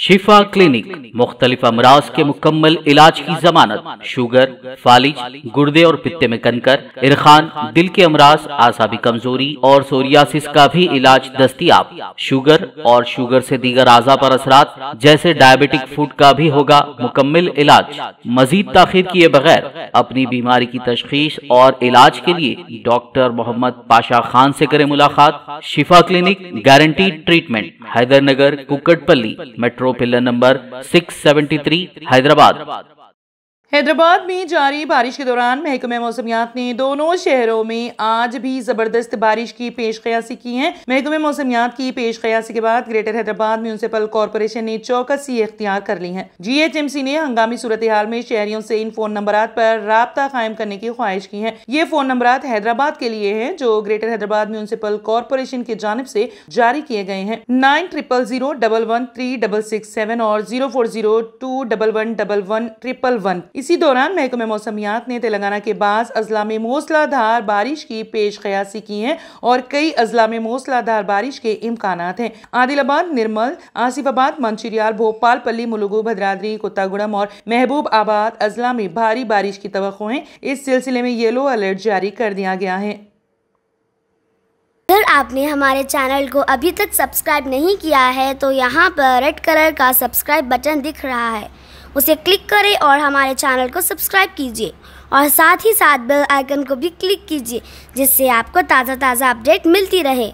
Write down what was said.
शिफा clinic मुख्तलिफ अमराज के मुकम्मल इलाज की जमानत, शुगर, फालिज, गुर्दे और पित्ते में कंकर, इरखान, दिल के अमराज, आसाबी कमजोरी और सोरियासिस का भी इलाज दस्तयाब। शुगर और शुगर से दीगर आज़ा पर असरात जैसे डायबिटिक फूड का भी होगा मुकम्मल इलाज। मजीद ताखीर किए बगैर अपनी बीमारी की तशखीस और इलाज के लिए डॉक्टर मोहम्मद पाशा खान से करें मुलाकात। Shifa clinic, guaranteed treatment, Hydernagar, Kukatpally, metro pillar number 673, Hyderabad. Hyderabad में जारी बारिश के दौरान महकमे मौसमियात ने दोनों शहरों में आज भी जबरदस्त बारिश की पेशकयासी की है। महकमे मौसमियात की पेशकयासी के बाद ग्रेटर हैदराबाद म्यूनिसिपल कॉरपोरेशन ने चौकसी इख्तियार कर ली है। GHMC ने हंगामी सूरत हाल में शहरियों से इन फोन नंबरात पर राब्ता कायम करने की ख्वाहिश की है। ये फोन नंबरात हैदराबाद के लिए है जो ग्रेटर हैदराबाद म्यूनिसिपल कॉरपोरेशन की जानिब से जारी किए गए हैं। 9000011367 और 0402111111। इसी दौरान महकमे मौसमियात ने तेलंगाना के बाज़ अजला में मूसलाधार बारिश की पेशकयासी की है और कई अजला में मूसलाधार बारिश के इम्कानात हैं। आदिलाबाद, निर्मल, आसिफाबाद, मंचिरियाल, भोपालपल्ली, मुलुगु, भद्राद्री, कोत्तागुड़म और महबूब आबाद अजला में भारी बारिश की तवक्को है। इस सिलसिले में येलो अलर्ट जारी कर दिया गया है। अगर आपने हमारे चैनल को अभी तक सब्सक्राइब नहीं किया है तो यहाँ पर रेड कलर का सब्सक्राइब बटन दिख रहा है, उसे क्लिक करें और हमारे चैनल को सब्सक्राइब कीजिए और साथ ही साथ बेल आइकन को भी क्लिक कीजिए जिससे आपको ताज़ा अपडेट मिलती रहे।